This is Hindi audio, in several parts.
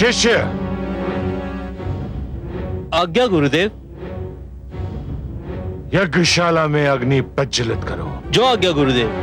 शिष्य, आज्ञा गुरुदेव। यज्ञशाला में अग्नि प्रज्वलित करो। जो आज्ञा गुरुदेव।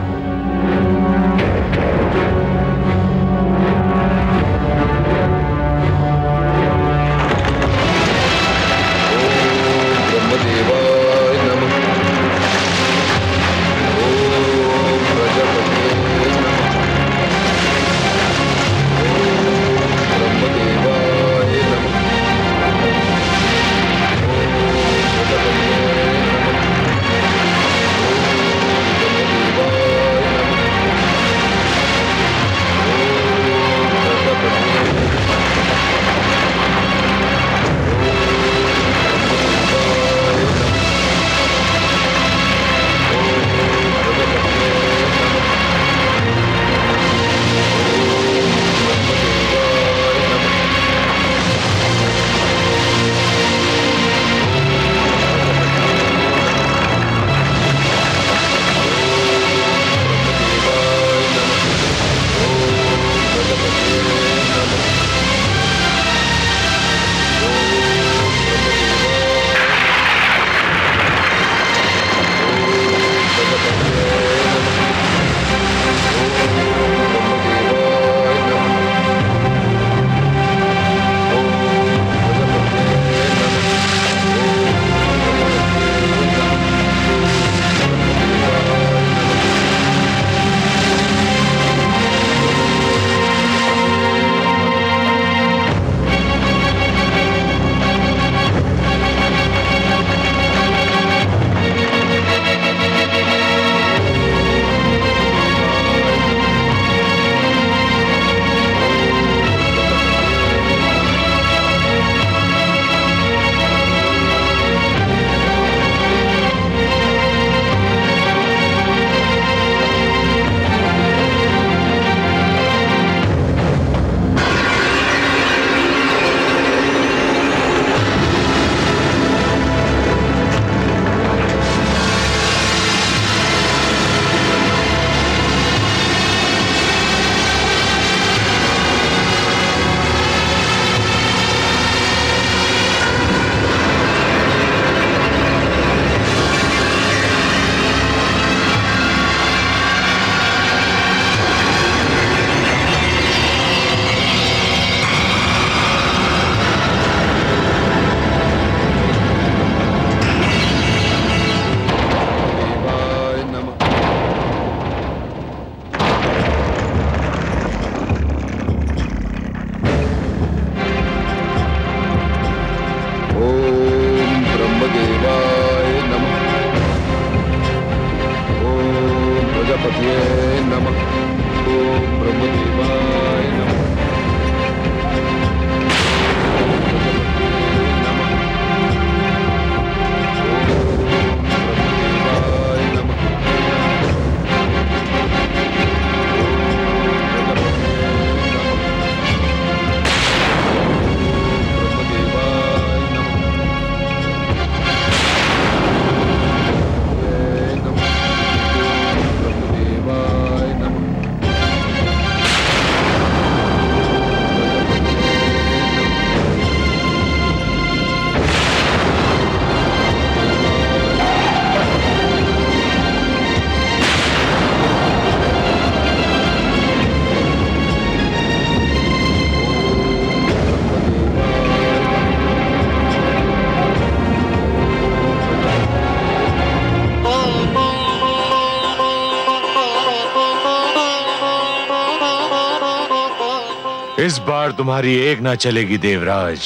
इस बार तुम्हारी एक ना चलेगी देवराज।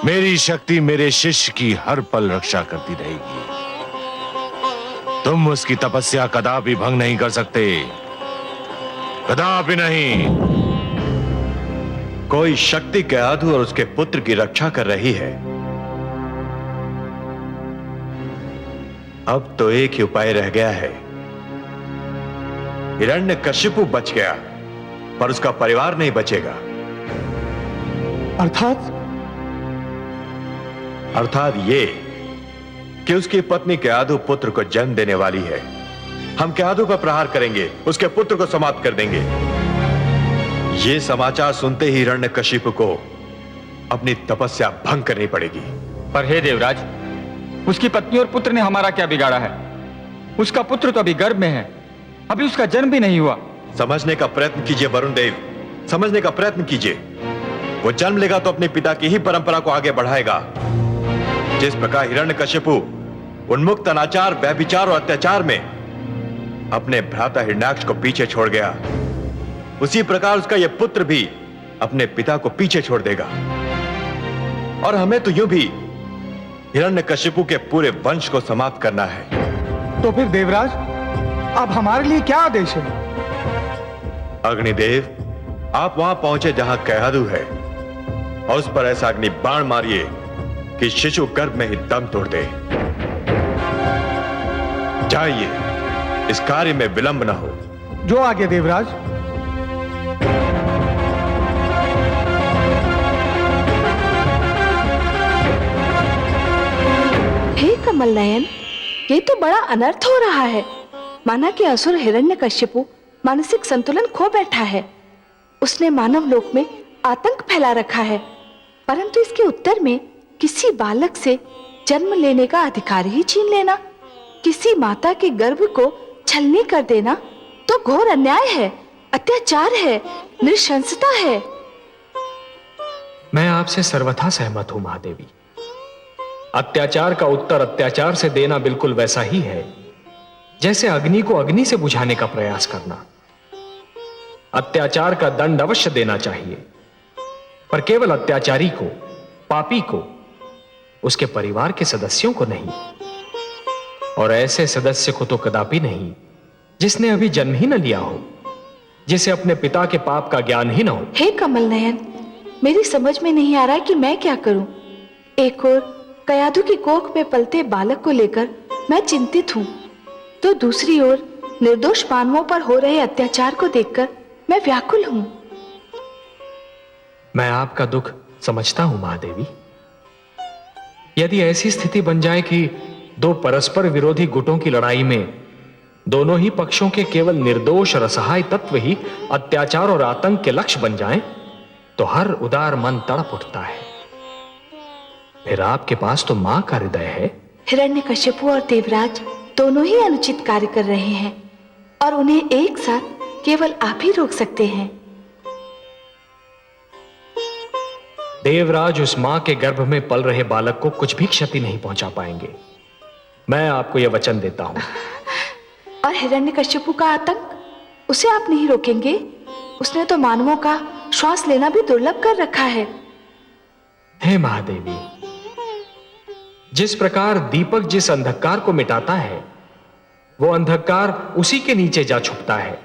मेरी शक्ति मेरे शिष्य की हर पल रक्षा करती रहेगी। तुम उसकी तपस्या कदापि भंग नहीं कर सकते, कदापि नहीं। कोई शक्ति के आधु और उसके पुत्र की रक्षा कर रही है। अब तो एक ही उपाय रह गया है। हिरण्यकशिपु बच गया, पर उसका परिवार नहीं बचेगा। अर्थात ये कि उसकी पत्नी केआधु पुत्र को जन्म देने वाली है। हम केआधु पर प्रहार करेंगे, उसके पुत्र को समाप्त कर देंगे। ये समाचार सुनते ही हिरण्यकशिपु को अपनी तपस्या भंग करनी पड़ेगी। पर हे देवराज, उसकी पत्नी और पुत्र ने हमारा क्या बिगाड़ा है? उसका पुत्र तो अभी गर्भ में है, अभी उसका जन्म भी नहीं हुआ। समझने का प्रयत्न कीजिए वरुण देव, समझने का प्रयत्न कीजिए। वो जन्म लेगा तो अपने पिता की ही परंपरा को आगे बढ़ाएगा। जिस प्रकार हिरण्यकशिपु उन्मुक्त अनाचार, व्यभिचार और अत्याचार में अपने भ्राता हिरण्याक्ष को पीछे छोड़ गया, उसी प्रकार उसका यह पुत्र भी अपने पिता को पीछे छोड़ देगा। और हमें तो यूं भी हिरण्यकशिपु के पूरे वंश को समाप्त करना है। तो फिर देवराज, अब हमारे लिए क्या आदेश है? अग्निदेव, आप वहां पहुंचे जहां कयाधु है और उस पर ऐसा अग्नि बाण मारिए कि शिशु गर्भ में ही दम तोड़ दे। जाइए, इस कार्य में विलंब न हो। जो आगे देवराज। हे कमल नयन, ये तो बड़ा अनर्थ हो रहा है। माना कि असुर हिरण्यकशिपु मानसिक संतुलन खो बैठा है। उसने मानव लोक में आतंक फैला रखा है, परंतु इसके उत्तर में किसी बालक से जन्म लेने का अधिकार ही छीन लेना, किसी माता के गर्भ को छलनी कर देना तो घोर अन्याय है, अत्याचार है, नृशंसता है। मैं आपसे सर्वथा सहमत हूं महादेवी। अत्याचार का उत्तर अत्याचार से देना बिल्कुल वैसा ही है जैसे अग्नि को अग्नि से बुझाने का प्रयास करना। अत्याचार का दंड अवश्य देना चाहिए, पर केवल अत्याचारी को, पापी को, उसके परिवार के सदस्यों को नहीं। और ऐसे सदस्य को तो कदापि नहीं जिसने अभी जन्म ही न लिया हो, जिसे अपने पिता के पाप का ज्ञान ही न हो। हे कमल नयन, मेरी समझ में नहीं आ रहा कि मैं क्या करूं। एक और कयाधु की कोख में पलते बालक को लेकर मैं चिंतित हूं, तो दूसरी ओर निर्दोष मानवों पर हो रहे अत्याचार को देखकर मैं व्याकुल हूं। मैं आपका दुख समझता हूं महादेवी। यदि ऐसी स्थिति बन जाए कि दो परस्पर विरोधी गुटों की लड़ाई में दोनों ही पक्षों के केवल निर्दोष और असहाय तत्व ही अत्याचार और आतंक के लक्ष्य बन जाएं, तो हर उदार मन तड़प उठता है। फिर आपके पास तो मां का हृदय है। हिरण्यकशिपु और देवराज दोनों ही अनुचित कार्य कर रहे हैं और उन्हें एक साथ केवल आप ही रोक सकते हैं। देवराज उस मां के गर्भ में पल रहे बालक को कुछ भी क्षति नहीं पहुंचा पाएंगे, मैं आपको यह वचन देता हूं। और हिरण्यकशिपु का आतंक, उसे आप नहीं रोकेंगे? उसने तो मानवों का श्वास लेना भी दुर्लभ कर रखा है। हे महादेवी, जिस प्रकार दीपक जिस अंधकार को मिटाता है, वो अंधकार उसी के नीचे जा छुपता है,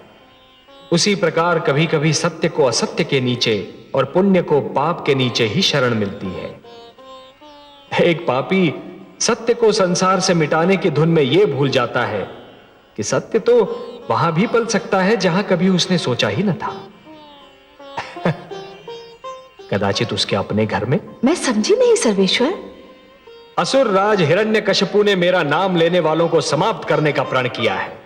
उसी प्रकार कभी कभी सत्य को असत्य के नीचे और पुण्य को पाप के नीचे ही शरण मिलती है। एक पापी सत्य को संसार से मिटाने की धुन में यह भूल जाता है कि सत्य तो वहां भी पल सकता है जहां कभी उसने सोचा ही न था। कदाचित उसके अपने घर में। मैं समझी नहीं सर्वेश्वर। असुर राज हिरण्यकशिपु ने मेरा नाम लेने वालों को समाप्त करने का प्रण किया है।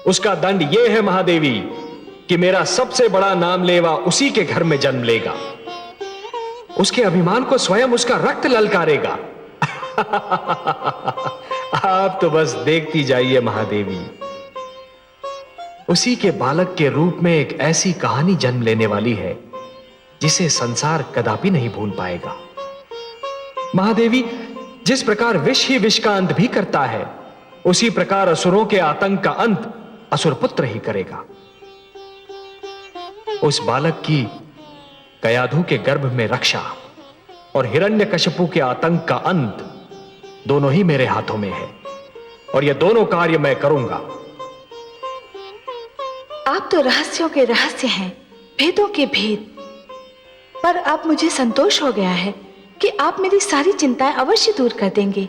उसका दंड यह है महादेवी कि मेरा सबसे बड़ा नाम लेवा उसी के घर में जन्म लेगा। उसके अभिमान को स्वयं उसका रक्त ललकारेगा। आप तो बस देखती जाइए महादेवी। उसी के बालक के रूप में एक ऐसी कहानी जन्म लेने वाली है जिसे संसार कदापि नहीं भूल पाएगा। महादेवी, जिस प्रकार विष ही विष का अंत भी करता है, उसी प्रकार असुरों के आतंक का अंत असुर पुत्र ही करेगा। उस बालक की कयाधु के गर्भ में रक्षा और हिरण्यकशिपु के आतंक का अंत दोनों ही मेरे हाथों में है, और यह दोनों कार्य मैं करूंगा। आप तो रहस्यों के रहस्य हैं, भेदों के भेद। पर अब मुझे संतोष हो गया है कि आप मेरी सारी चिंताएं अवश्य दूर कर देंगे।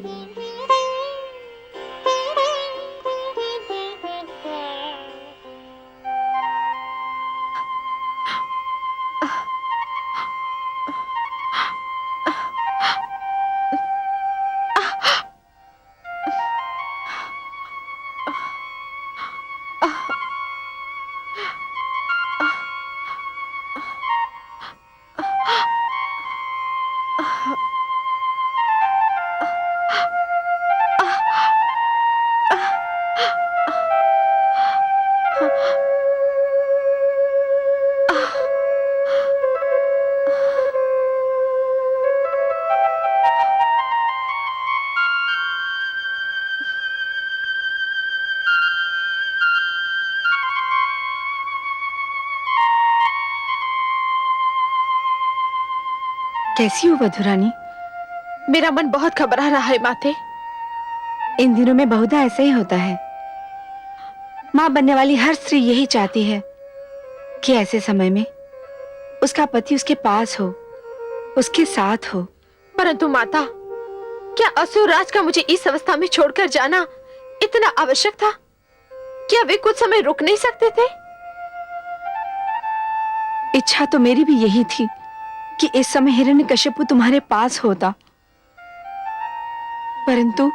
कैसी हो वधुरानी? मेरा मन बहुत घबरा रहा है माते। इन दिनों में बहुधा ऐसा ही होता है। माँ बनने वाली हर स्त्री यही चाहती है कि ऐसे समय में उसका पति उसके पास हो, उसके साथ हो। परंतु माता, क्या असुर राज का मुझे इस अवस्था में छोड़कर जाना इतना आवश्यक था? क्या वे कुछ समय रुक नहीं सकते थे? इच्छा तो मेरी भी यही थी कि इस समय हिरण्यकश्यपु तुम्हारे पास होता, परंतु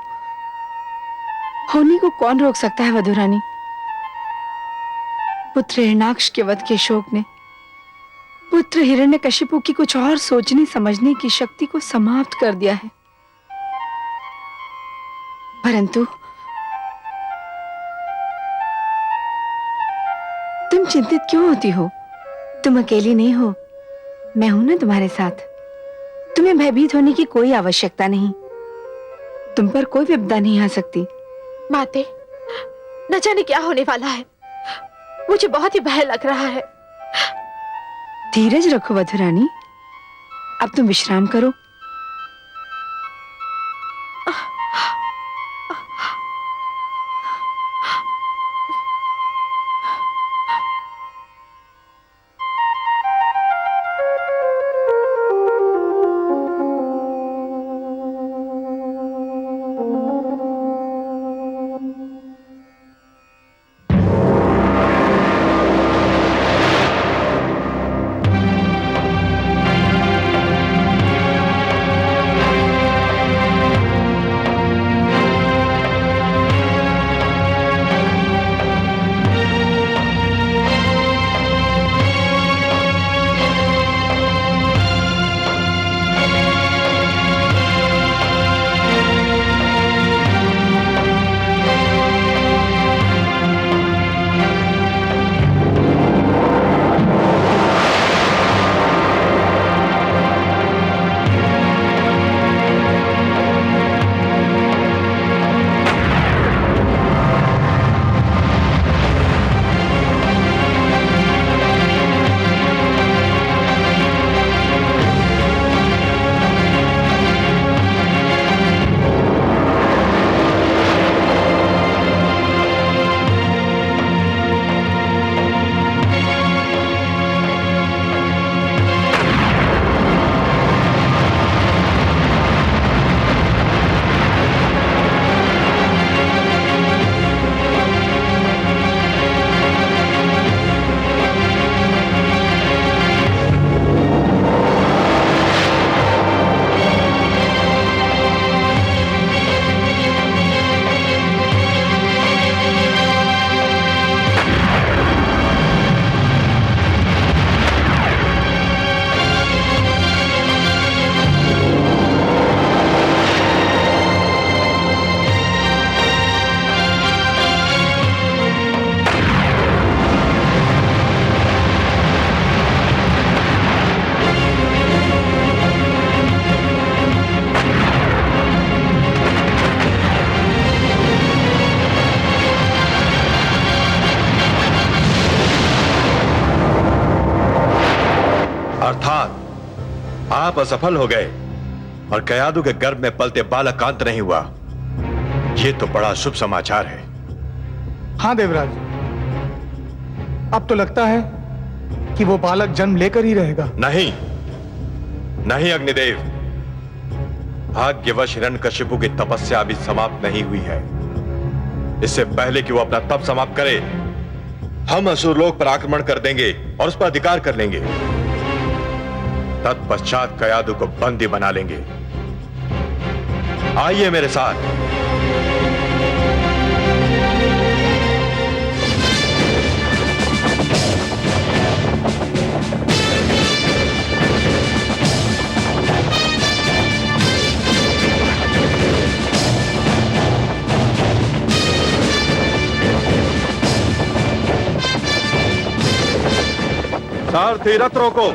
होनी को कौन रोक सकता है वधुरानी? पुत्र हिरण्याक्ष के वध के शोक ने पुत्र हिरण्यकश्यपु की कुछ और सोचने समझने की शक्ति को समाप्त कर दिया है। परंतु तुम चिंतित क्यों होती हो? तुम अकेली नहीं हो, मैं हूं ना तुम्हारे साथ। तुम्हें भयभीत होने की कोई आवश्यकता नहीं। तुम पर कोई विपदा नहीं आ सकती। माते, न जाने क्या होने वाला है। मुझे बहुत ही भय लग रहा है। धीरज रखो वधुरानी, अब तुम विश्राम करो। अर्थात आप असफल हो गए और कयादू के गर्भ में पलते बालक का अंत नहीं हुआ। यह तो बड़ा शुभ समाचार है। हाँ देवराज, अब तो लगता है कि वो बालक जन्म लेकर ही रहेगा। नहीं नहीं अग्निदेव, भाग्यवश हिरण्यकशिपु की तपस्या अभी समाप्त नहीं हुई है। इससे पहले कि वो अपना तप समाप्त करे, हम असुरलोक पर आक्रमण कर देंगे और उस पर अधिकार कर लेंगे। तत्पश्चात कयादू को बंदी बना लेंगे। आइए मेरे साथ। सारथी रथ रोको।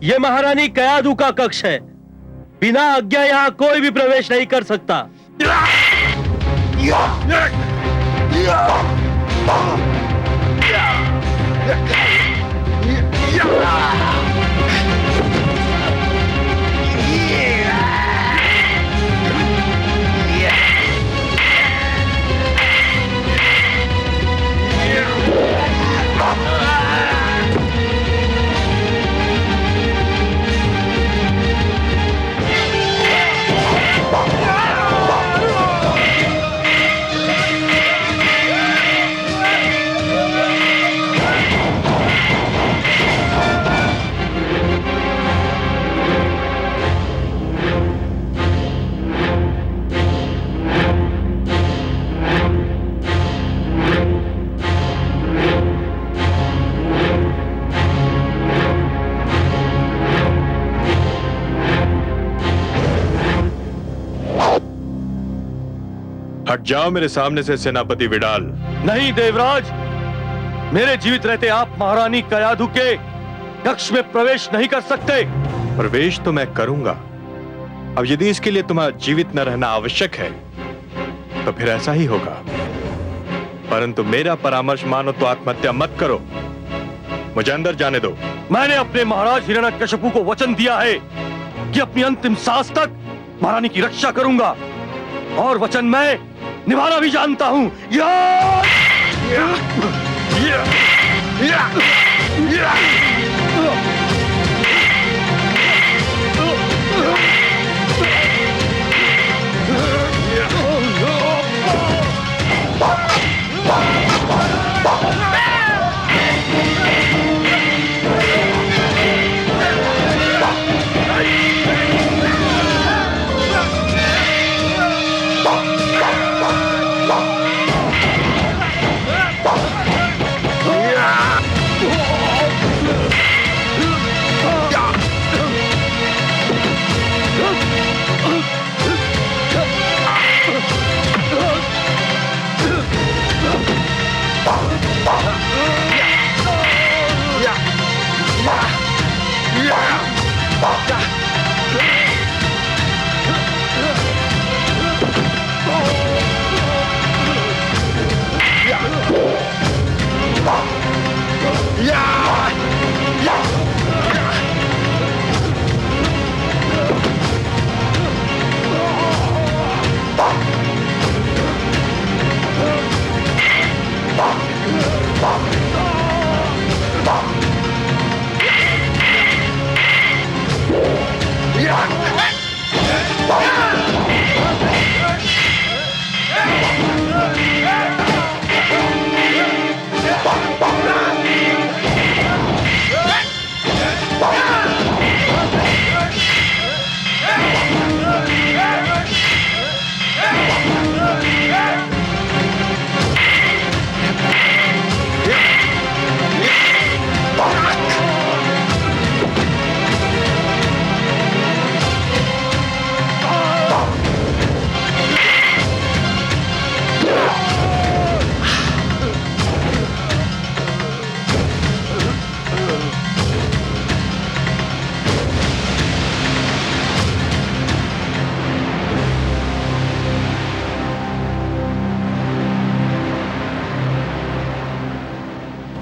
ये महारानी कयाधु का कक्ष है। बिना आज्ञा यहाँ कोई भी प्रवेश नहीं कर सकता। हट जाओ मेरे सामने से सेनापति विडाल। नहीं देवराज, मेरे जीवित रहते आप महारानी कयाधु के कक्ष में प्रवेश नहीं कर सकते। प्रवेश तो मैं करूंगा। अब यदि इसके लिए तुम्हारा जीवित न रहना आवश्यक है तो फिर ऐसा ही होगा, परंतु मेरा परामर्श मानो तो आत्महत्या मत करो। मुझे अंदर जाने दो। मैंने अपने महाराज हिरण्यकशिपु को वचन दिया है कि अपनी अंतिम सांस तक महारानी की रक्षा करूंगा, और वचन मैं निभाना भी जानता हूं।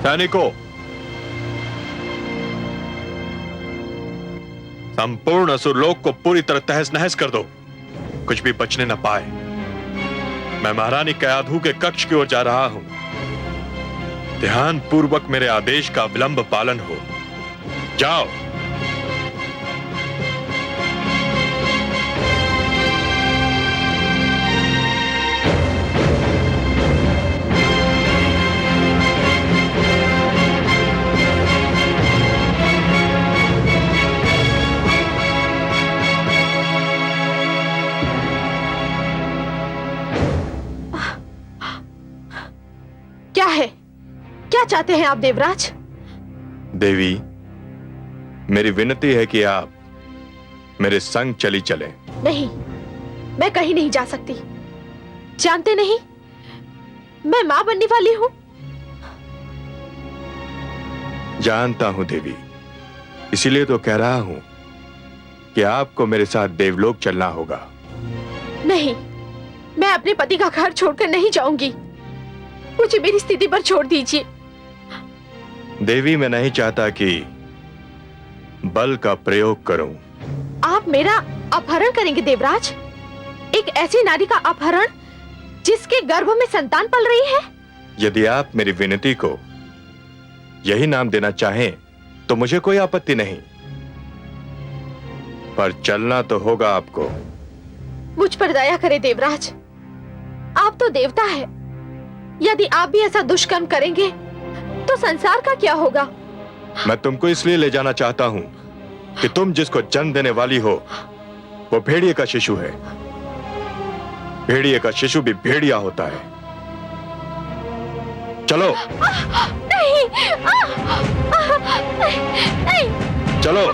सैनिकों, संपूर्ण असुरलोक को पूरी तरह तहस नहस कर दो, कुछ भी बचने न पाए। मैं महारानी कयाधु के कक्ष की ओर जा रहा हूं। ध्यान पूर्वक मेरे आदेश का विलंब पालन हो। जाओ। क्या है? क्या चाहते हैं आप देवराज? देवी, मेरी विनती है कि आप मेरे संग चली चलें। नहीं, मैं कहीं नहीं जा सकती। जानते नहीं, मैं मां बनने वाली हूं। जानता हूं देवी, इसीलिए तो कह रहा हूं कि आपको मेरे साथ देवलोक चलना होगा। नहीं, मैं अपने पति का घर छोड़कर नहीं जाऊंगी। मुझे मेरी स्थिति पर छोड़ दीजिए। देवी, मैं नहीं चाहता कि बल का प्रयोग करूं। आप मेरा अपहरण करेंगे देवराज? एक ऐसी नारी का अपहरण जिसके गर्भ में संतान पल रही है? यदि आप मेरी विनती को यही नाम देना चाहें तो मुझे कोई आपत्ति नहीं, पर चलना तो होगा आपको। मुझ पर दया करे देवराज, आप तो देवता है। यदि आप भी ऐसा दुष्कर्म करेंगे तो संसार का क्या होगा? मैं तुमको इसलिए ले जाना चाहता हूं कि तुम जिसको जन्म देने वाली हो वो भेड़िए का शिशु है। भेड़िए का शिशु भी भेड़िया होता है। चलो। नहीं, नहीं। चलो।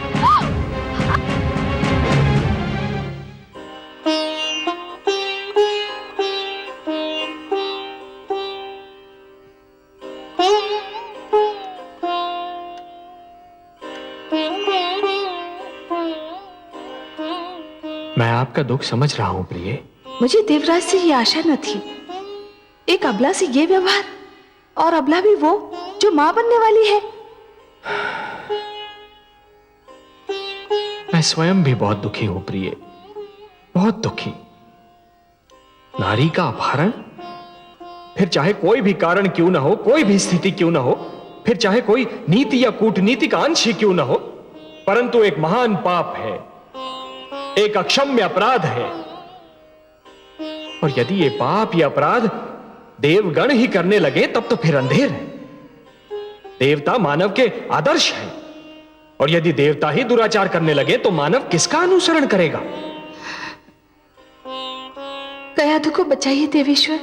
मैं आपका दुख समझ रहा हूं प्रिय। मुझे देवराज से ये आशा न थी। एक अबला से ये व्यवहार, और अबला भी वो जो मां बनने वाली है। मैं स्वयं भी बहुत दुखी हूं प्रिय, बहुत दुखी। नारी का अपहरण, फिर चाहे कोई भी कारण क्यों ना हो, कोई भी स्थिति क्यों ना हो, फिर चाहे कोई नीति या कूटनीति का अंश ही क्यों ना हो, परंतु एक महान पाप है, एक अक्षम्य अपराध है। और यदि ये पाप या अपराध देवगण ही करने लगे तब तो फिर अंधेर है। देवता मानव के आदर्श है, और यदि देवता ही दुराचार करने लगे तो मानव किसका अनुसरण करेगा? कयाधु को बचाइए देवेश्वर,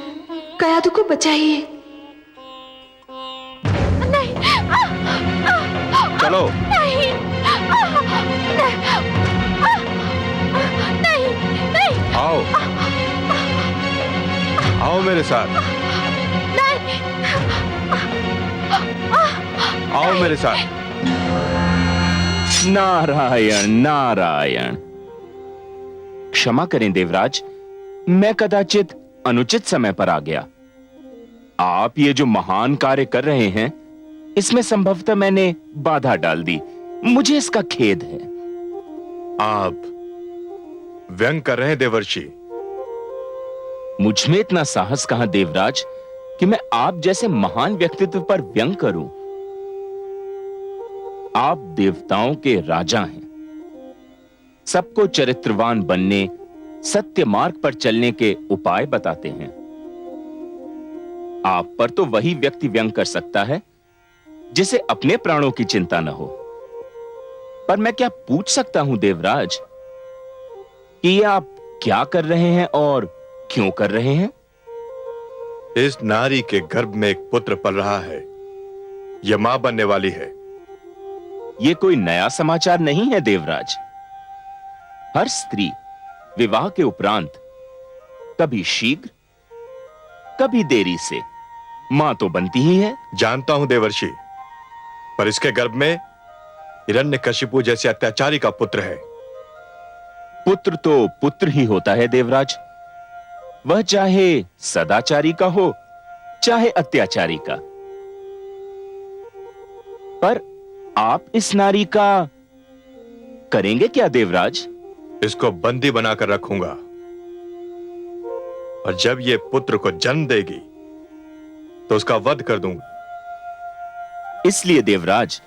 कयाधु को बचाइए। नहीं, चलो। नहीं, नहीं, नहीं। आओ, आओ मेरे साथ। आओ मेरे साथ। नारायण नारायण। क्षमा करें देवराज, मैं कदाचित अनुचित समय पर आ गया। आप ये जो महान कार्य कर रहे हैं, इसमें संभवतः मैंने बाधा डाल दी। मुझे इसका खेद है। आप व्यंग कर रहे हैं देवर्षि। मुझ में इतना साहस कहां देवराज कि मैं आप जैसे महान व्यक्तित्व पर व्यंग करूं। आप देवताओं के राजा हैं, सबको चरित्रवान बनने, सत्य मार्ग पर चलने के उपाय बताते हैं। आप पर तो वही व्यक्ति व्यंग कर सकता है जिसे अपने प्राणों की चिंता न हो। पर मैं क्या पूछ सकता हूं देवराज कि ये आप क्या कर रहे हैं और क्यों कर रहे हैं? इस नारी के गर्भ में एक पुत्र पल रहा है। यह मां बनने वाली है। यह कोई नया समाचार नहीं है देवराज। हर स्त्री विवाह के उपरांत कभी शीघ्र कभी देरी से मां तो बनती ही है। जानता हूं देवर्षि, पर इसके गर्भ में हिरण्यकशिपु जैसे अत्याचारी का पुत्र है। पुत्र तो पुत्र ही होता है देवराज, वह चाहे सदाचारी का हो चाहे अत्याचारी का। पर आप इस नारी का करेंगे क्या देवराज? इसको बंदी बनाकर रखूंगा, और जब ये पुत्र को जन्म देगी तो उसका वध कर दूंगा। इसलिए देवराज,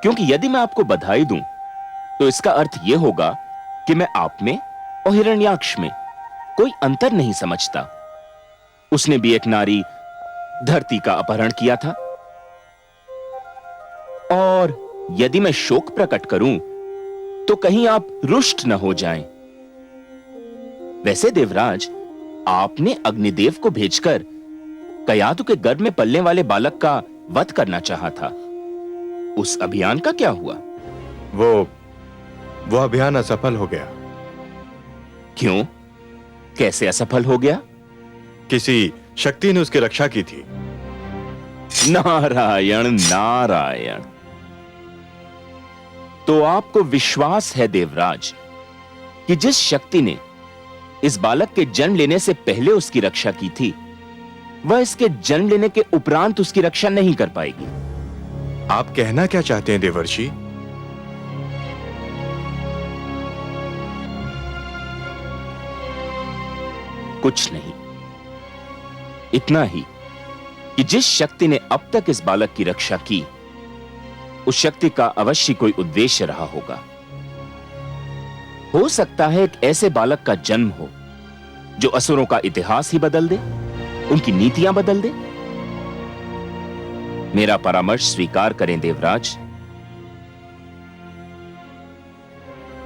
क्योंकि यदि मैं आपको बधाई दूं तो इसका अर्थ यह होगा कि मैं आप में और हिरण्याक्ष में कोई अंतर नहीं समझता। उसने भी एक नारी धरती का अपहरण किया था। और यदि मैं शोक प्रकट करूं तो कहीं आप रुष्ट न हो जाएं। वैसे देवराज, आपने अग्निदेव को भेजकर कयाधु के गर्भ में पलने वाले बालक का वध करना चाहा था। उस अभियान का क्या हुआ? वो अभियान असफल हो गया। क्यों? कैसे असफल हो गया? किसी शक्ति ने उसकी रक्षा की थी। नारायण नारायण। तो आपको विश्वास है देवराज कि जिस शक्ति ने इस बालक के जन्म लेने से पहले उसकी रक्षा की थी, वह इसके जन्म लेने के उपरांत उसकी रक्षा नहीं कर पाएगी। आप कहना क्या चाहते हैं देवर्षि? कुछ नहीं, इतना ही कि जिस शक्ति ने अब तक इस बालक की रक्षा की, उस शक्ति का अवश्य कोई उद्देश्य रहा होगा। हो सकता है एक ऐसे बालक का जन्म हो जो असुरों का इतिहास ही बदल दे, उनकी नीतियां बदल दे। मेरा परामर्श स्वीकार करें देवराज,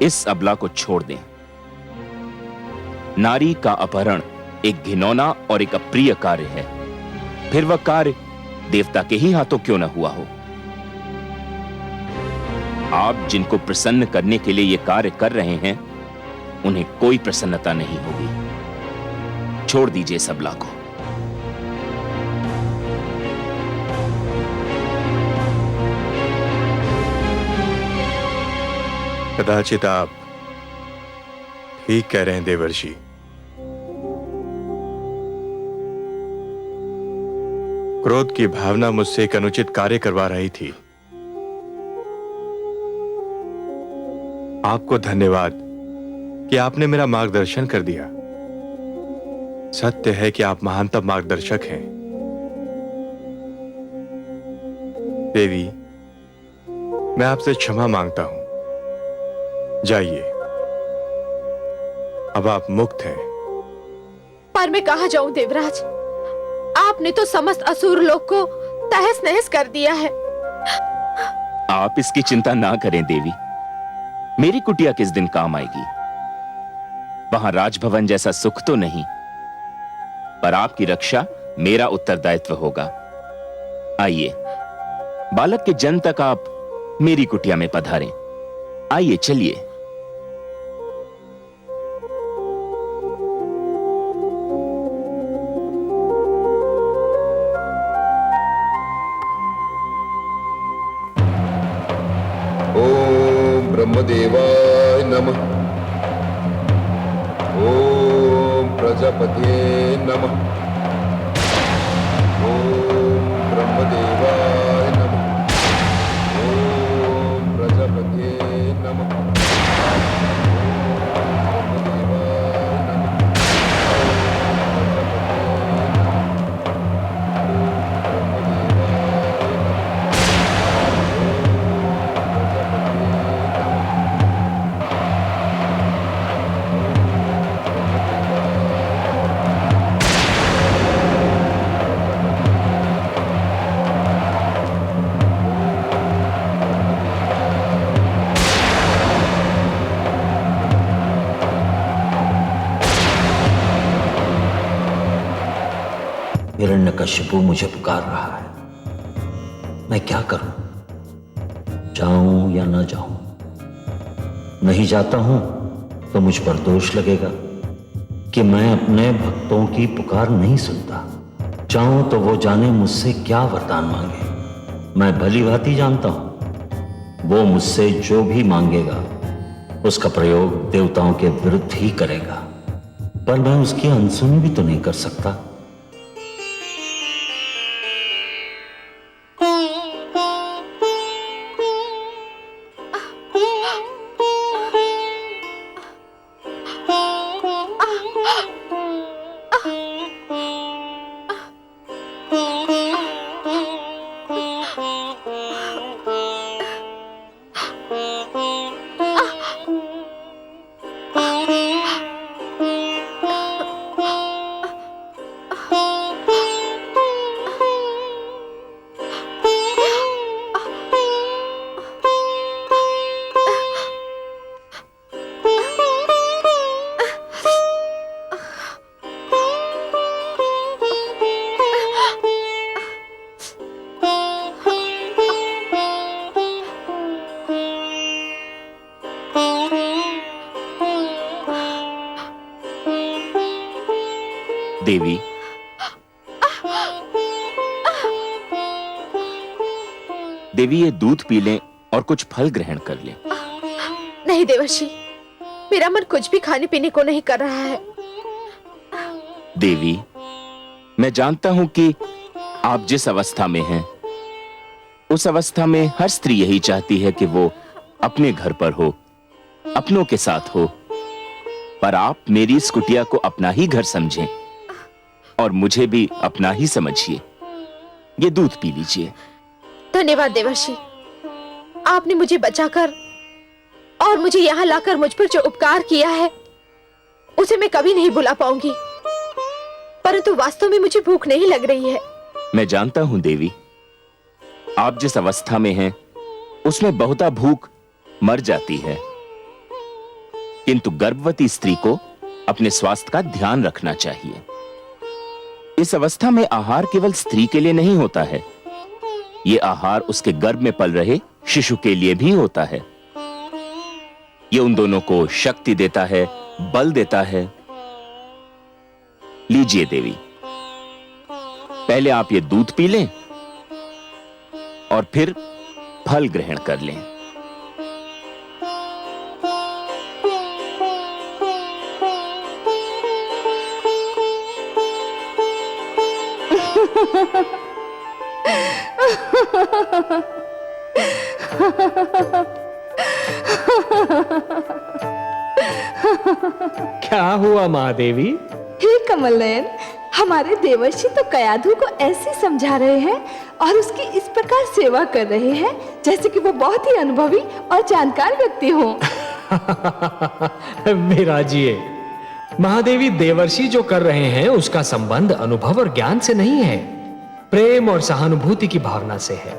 इस अबला को छोड़ दें। नारी का अपहरण एक घिनौना और एक अप्रिय कार्य है, फिर वह कार्य देवता के ही हाथों क्यों न हुआ हो। आप जिनको प्रसन्न करने के लिए यह कार्य कर रहे हैं, उन्हें कोई प्रसन्नता नहीं होगी। छोड़ दीजिए इस अबला को। कदाचित आप ठीक कह रहे हैं देवर्षि। क्रोध की भावना मुझसे एक अनुचित कार्य करवा रही थी। आपको धन्यवाद कि आपने मेरा मार्गदर्शन कर दिया। सत्य है कि आप महानतम मार्गदर्शक हैं। देवी, मैं आपसे क्षमा मांगता हूं। जाइए, अब आप मुक्त हैं। पर मैं कहां जाऊं देवराज? आपने तो समस्त असुर लोक को तहस नहस कर दिया है। आप इसकी चिंता ना करें देवी, मेरी कुटिया किस दिन काम आएगी। वहां राजभवन जैसा सुख तो नहीं, पर आपकी रक्षा मेरा उत्तरदायित्व होगा। आइए, बालक के जन्म तक आप मेरी कुटिया में पधारें। आइए, चलिए। ओम ब्रह्मदेवाय नमः। ओम प्रजापते नमः। ओम ब्रह्मदेवाय नमः। ओम प्रजापते नमः। हिरण्यकशिपु मुझे पुकार रहा है, मैं क्या करूं? जाऊं या न जाऊं? नहीं जाता हूं तो मुझ पर दोष लगेगा कि मैं अपने भक्तों की पुकार नहीं सुनता। जाऊं तो वो जाने मुझसे क्या वरदान मांगे। मैं भली भांति जानता हूं वो मुझसे जो भी मांगेगा उसका प्रयोग देवताओं के विरुद्ध ही करेगा, पर मैं उसकी अनसुनी भी तो नहीं कर सकता। देवी, देवी ये दूध पी लें और कुछ फल ग्रहण कर लें। नहीं देवर्षि, मेरा मन कुछ भी खाने पीने को नहीं कर रहा है। देवी, मैं जानता हूं कि आप जिस अवस्था में हैं, उस अवस्था में हर स्त्री यही चाहती है कि वो अपने घर पर हो, अपनों के साथ हो। पर आप मेरी इस कुटिया को अपना ही घर समझें और मुझे भी अपना ही समझिए। ये दूध पी लीजिए। धन्यवाद देवर्षि, आपने मुझे बचाकर और मुझे यहाँ लाकर मुझ पर जो उपकार किया है उसे मैं कभी नहीं भुला पाऊंगी। परंतु वास्तव में मुझे भूख नहीं लग रही है। मैं जानता हूं देवी, आप जिस अवस्था में हैं उसमें बहुता भूख मर जाती है, किंतु गर्भवती स्त्री को अपने स्वास्थ्य का ध्यान रखना चाहिए। इस अवस्था में आहार केवल स्त्री के लिए नहीं होता है, ये आहार उसके गर्भ में पल रहे शिशु के लिए भी होता है। ये उन दोनों को शक्ति देता है, बल देता है। लीजिए देवी, पहले आप ये दूध पी लें और फिर फल ग्रहण कर लें। क्या हुआ महादेवी? हे कमल नयन, हमारे देवर्षि तो कयाधु को ऐसे समझा रहे हैं और उसकी इस प्रकार सेवा कर रहे हैं जैसे कि वो बहुत ही अनुभवी और जानकार व्यक्ति हो। विराजिए, महादेवी देवर्षि जो कर रहे हैं उसका संबंध अनुभव और ज्ञान से नहीं है, प्रेम और सहानुभूति की भावना से है।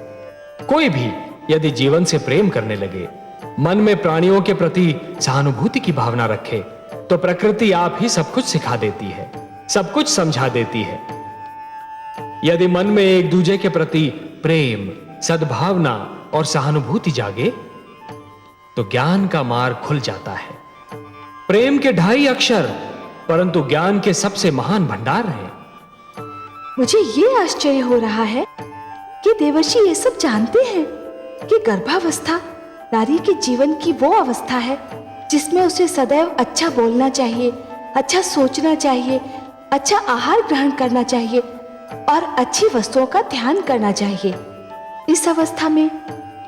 कोई भी यदि जीवन से प्रेम करने लगे, मन में प्राणियों के प्रति सहानुभूति की भावना रखे, तो प्रकृति आप ही सब कुछ सिखा देती है, सब कुछ समझा देती है। यदि मन में एक दूसरे के प्रति प्रेम, सद्भावना और सहानुभूति जागे, तो ज्ञान का मार्ग खुल जाता है। प्रेम के 2.5 अक्षर, परंतु ज्ञान के सबसे महान भंडार हैं। मुझे ये आश्चर्य हो रहा है कि देवर्षि ये सब जानते हैं कि गर्भावस्था नारी के जीवन की वो अवस्था है जिसमें उसे सदैव अच्छा बोलना चाहिए, अच्छा सोचना चाहिए, अच्छा आहार ग्रहण करना चाहिए और अच्छी वस्तुओं का ध्यान करना चाहिए। इस अवस्था में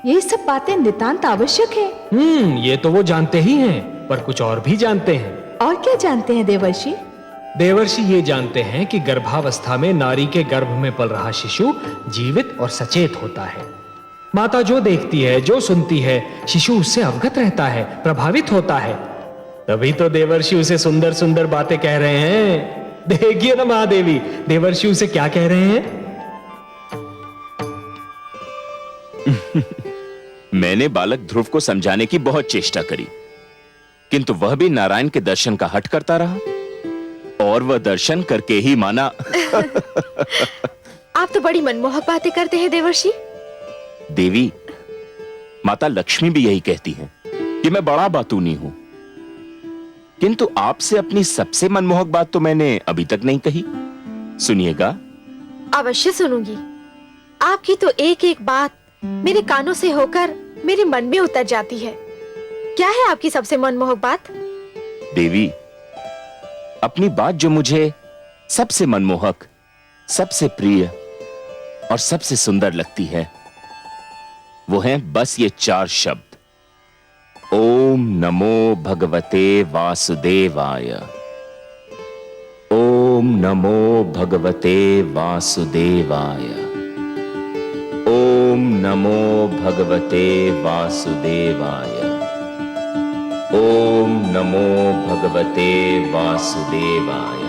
ये सब बातें नितांत आवश्यक है। ये तो वो जानते ही हैं, पर कुछ और भी जानते हैं। और क्या जानते हैं देवर्षि? देवर्षि ये जानते हैं कि गर्भावस्था में नारी के गर्भ में पल रहा शिशु जीवित और सचेत होता है। माता जो देखती है, जो सुनती है, शिशु उससे अवगत रहता है, प्रभावित होता है। तभी तो देवर्षि उसे सुंदर सुंदर बातें कह रहे हैं। देखिए ना महादेवी, देवर्षि उसे क्या कह रहे हैं। मैंने बालक ध्रुव को समझाने की बहुत चेष्टा करी, किंतु वह भी नारायण के दर्शन का हट करता रहा और वह दर्शन करके ही माना। आप तो बड़ी मनमोहक बातें करते हैं देवर्षि। देवी, माता लक्ष्मी भी यही कहती हैं कि मैं बड़ा बातूनी हूं, किंतु आपसे अपनी सबसे मनमोहक बात तो मैंने अभी तक नहीं कही। सुनिएगा। अवश्य सुनूंगी। आपकी तो एक एक बात मेरे कानों से होकर मेरे मन में उतर जाती है। क्या है आपकी सबसे मनमोहक बात? देवी, अपनी बात जो मुझे सबसे मनमोहक, सबसे प्रिय और सबसे सुंदर लगती है, वो हैं बस ये 4 शब्द। ओम नमो भगवते वासुदेवाय। ओम नमो भगवते वासुदेवाय। ओम नमो भगवते वासुदेवाय। ओम नमो भगवते वासुदेवाय।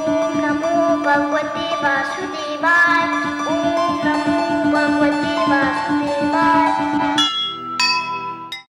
ओम नमो भगवते वासुदेवाय।